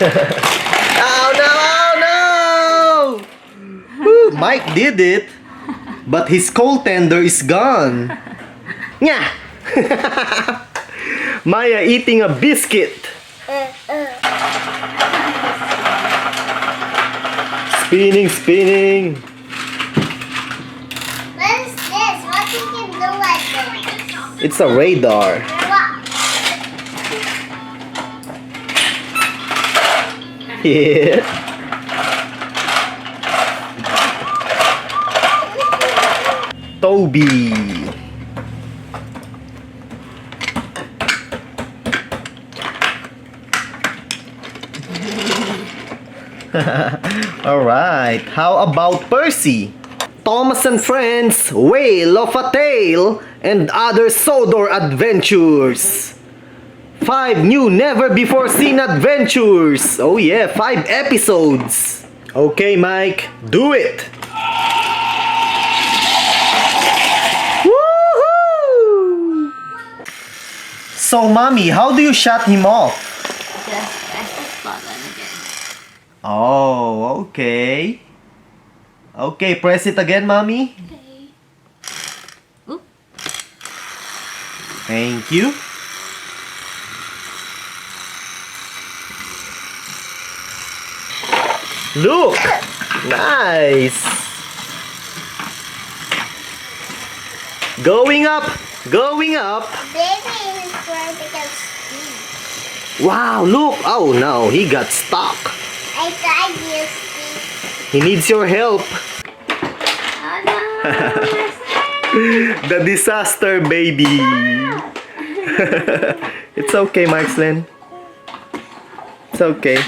Oh no! Oh no! Woo, Mike did it, but his coal tender is gone. Nya! Maya eating a biscuit. Spinning, spinning. What is this? What you can do like this? It's a radar. What? Yeah. Toby. Alright, how about Percy? Thomas and Friends, Whale of a Tale, and other Sodor adventures. 5 new never-before-seen adventures. Oh yeah, 5 episodes. Okay, Mike, do it. Woohoo! So, Mommy, how do you shut him off? Just press the button again. Oh, okay. Okay, press it again, Mommy. Okay. Oop. Thank you. Look! Nice! Going up! Going up! Baby is going to get squeezed. Wow, look! Oh no, he got stuck. I tried you, Steve. He needs your help. Oh no! The disaster baby. It's okay, Markslen. It's okay.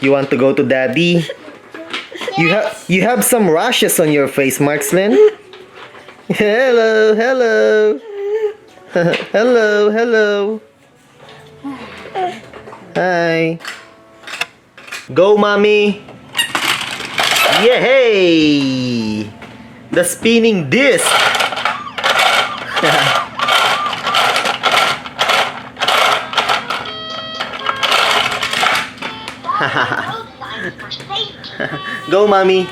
You want to go to Daddy? You have some rashes on your face, Markslen. Hello, hello. Hello, hello. Hi. Go, Mommy. Yay! The spinning disc. Go, Mommy.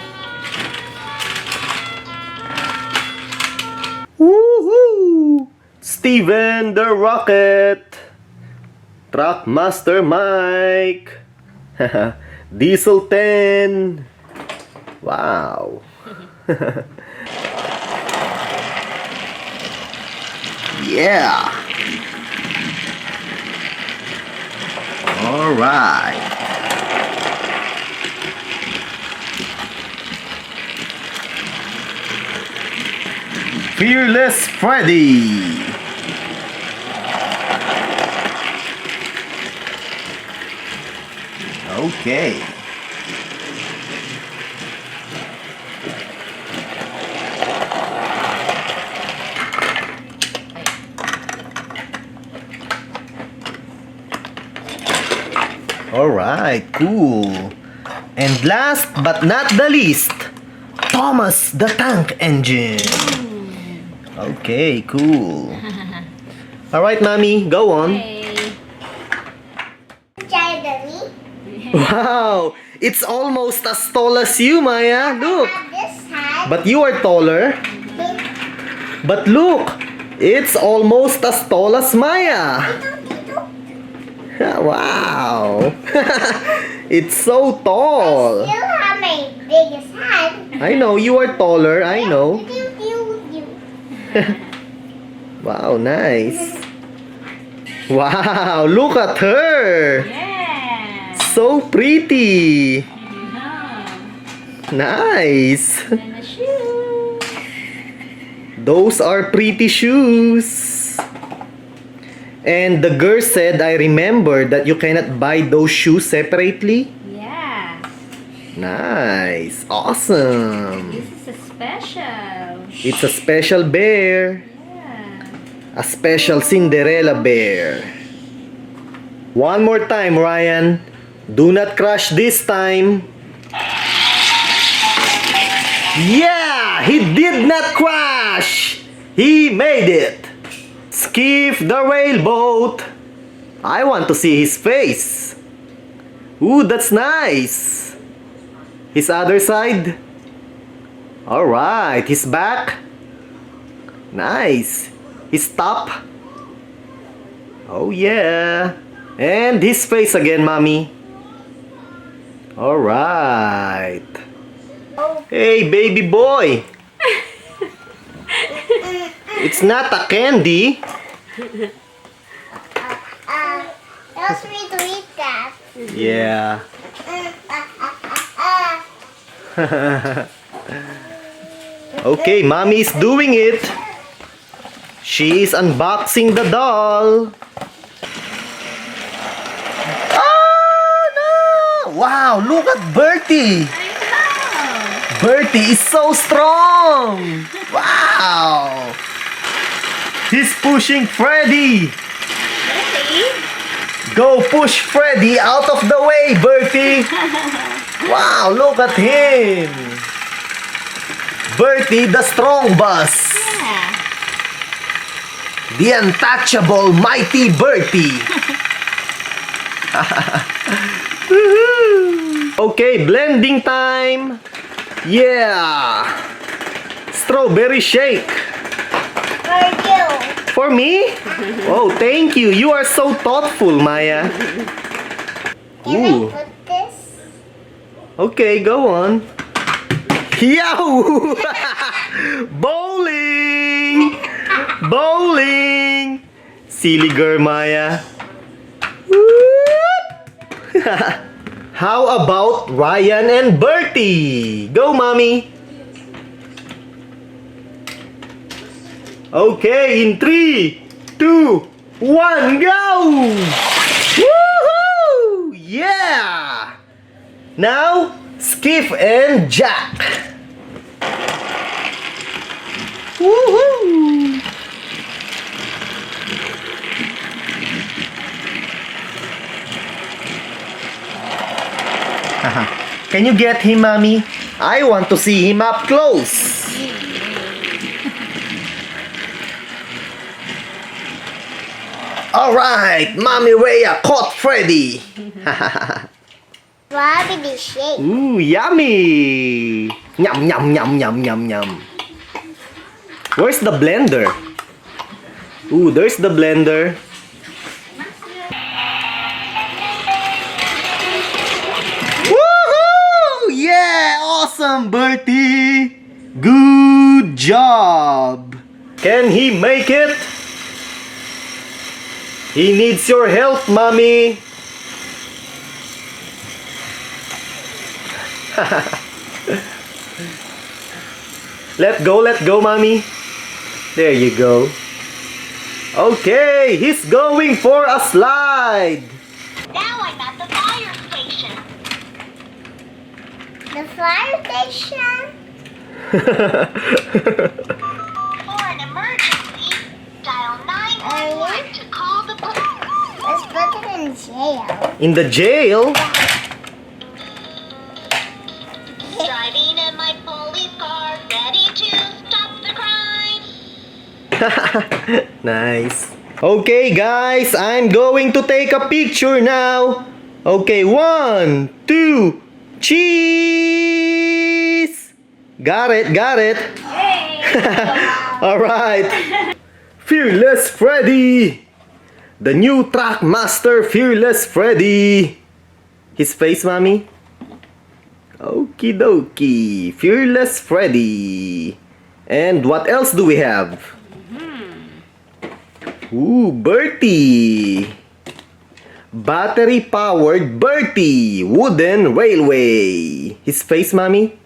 Woohoo! Steven the Rocket. Trackmaster Mike. Diesel 10. Wow. Yeah. All right. Fearless Freddy. Okay. Alright, cool. And last but not the least, Thomas the Tank Engine. Okay, cool. Alright, Mommy, go on. Okay. Try the knee. Wow, it's almost as tall as you, Maya. Look. At this side. But you are taller. But look, it's almost as tall as Maya. Wow. It's so tall. Still have my biggest hand. I know, you are taller. I know. Wow, nice. Wow, look at her. Yeah. So pretty. Yeah. Nice. And the shoe. Those are pretty shoes. And the girl said, I remember that you cannot buy those shoes separately. Yeah. Nice. Awesome. This is a special. It's a special bear. Yeah. A special Cinderella bear. One more time, Ryan. Do not crash this time. Yeah! He did not crash! He made it! Skiff the whaleboat! I want to see his face. Ooh, that's nice. His other side. Alright, his back. Nice. His top. Oh yeah. And his face again, mommy. Alright. Hey, baby boy. It's not a candy. Tells me to eat that. Yeah. Okay, mommy is doing it. She is unboxing the doll. Oh no! Wow, look at Bertie. Bertie is so strong. Wow. He's pushing Freddy. Ready? Go push Freddy out of the way, Bertie. Wow, look at him. Bertie, the strong boss. Yeah. The untouchable, mighty Bertie. Okay, blending time. Yeah. Strawberry shake. For you. For me? Oh, thank you. You are so thoughtful, Maya. Can Ooh. I put this? Okay, go on. Yahoo! Bowling! Bowling! Silly girl, Maya. Whoop! How about Ryan and Bertie? Go, mommy. Okay, in 3, 2, 1, go! Woohoo! Yeah! Now, Skiff and Jack. Woohoo! Can you get him, mommy? I want to see him up close. Alright, Mommy Rhea caught Freddy. Strawberry shake. Ooh, yummy. Yum, yum, yum, yum, yum, yum. Where's the blender? Ooh, there's the blender. Woohoo! Yeah, awesome, Bertie. Good job. Can he make it? He needs your help, mommy. Let go, mommy. There you go. Okay, he's going for a slide. Now I'm at the fire station. The fire station? For an emergency, dial 911 to call the police. Let's put it in jail. In the jail? Driving in my police car, ready to stop the crime. Nice. Okay, guys, I'm going to take a picture now. Okay, 1, 2, cheese. Got it. Hey! Alright. Fearless Freddy. The new Trackmaster Fearless Freddy. His face, mommy. Okie dokie. Fearless Freddy. And what else do we have? Ooh, Bertie. Battery powered Bertie. Wooden railway. His face, mommy.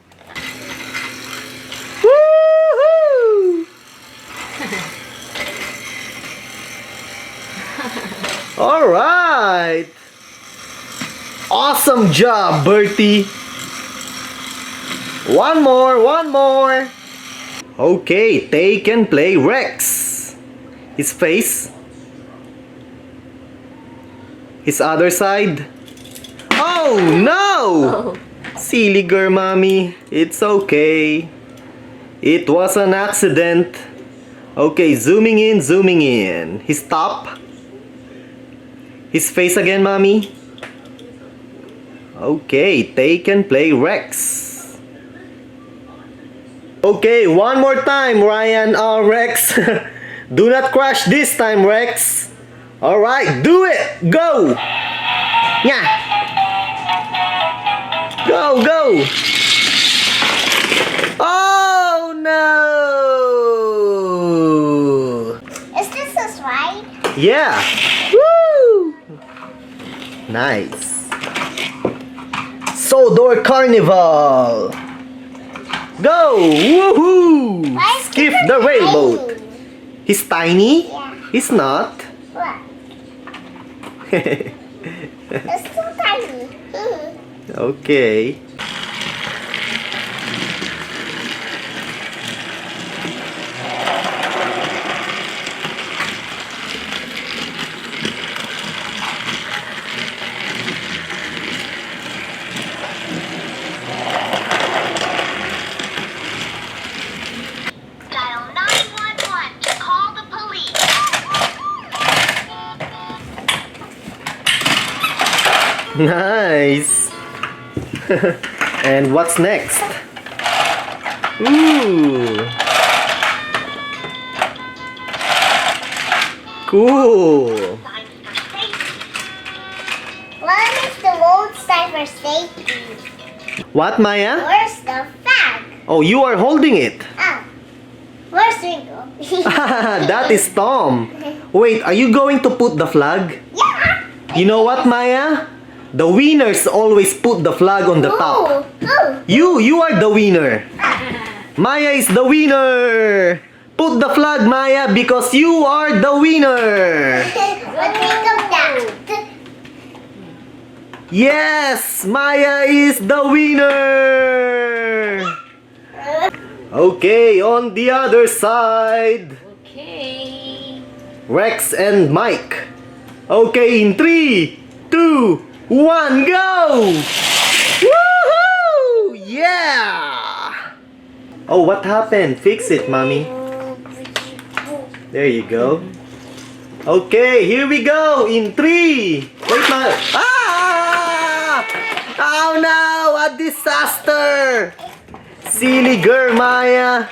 Woohoo! Alright. Awesome job, Bertie. One more. Okay, take and play Rex. His face. His other side. Oh no! Silly girl, mommy. It's okay. It was an accident. Okay, zooming in. His top. His face again, mommy. Okay, take and play Rex. Okay, one more time, Ryan. Rex. Do not crash this time, Rex. Alright, do it. Go. Yeah. Go, go. Oh no. Is this a slide? Yeah. Woo. Nice. Sodor Carnival. Go. Woohoo. Why is Skip this the a railboat. tiny? He's tiny? Yeah. He's not. What? It's too tiny. Okay. Dial 911 to call the police. Nice. And what's next? Ooh. Cool. Signs for safety. What is the road sign for safety? What, Maya? Where's the flag? Oh, you are holding it. Ah. Where's Ringo? That is Tom. Wait, are you going to put the flag? Yeah. You know what, Maya? The winners always put the flag on the top. Oh. You are the winner. Maya is the winner. Put the flag, Maya, because you are the winner. What think of that? Yes, Maya is the winner. Okay, on the other side, Okay. Rex and Mike. Okay, in 3, 2, 1, go! Woohoo! Yeah! Oh, what happened? Fix it, mommy. There you go. Okay, here we go. In 3. Wait, ma. Ah! Oh no! A disaster! Silly girl, Maya.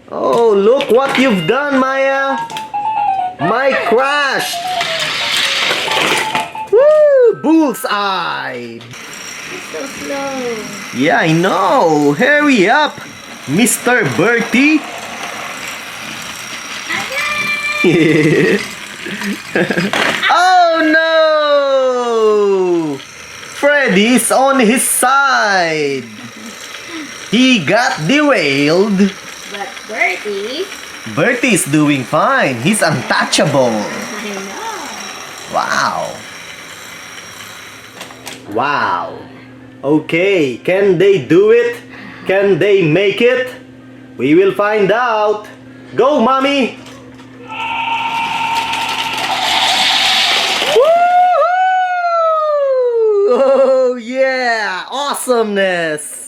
Oh, look what you've done, Maya. Mike crashed. Woo! Bullseye. So slow. Yeah, I know. Hurry up, Mr. Bertie. Oh no! Freddy's on his side. He got derailed. But Bertie, Bertie is doing fine. He's untouchable. I know. Wow. Wow. Okay, can they do it? Can they make it? We will find out. Go, mommy. Woo! Oh yeah, awesomeness.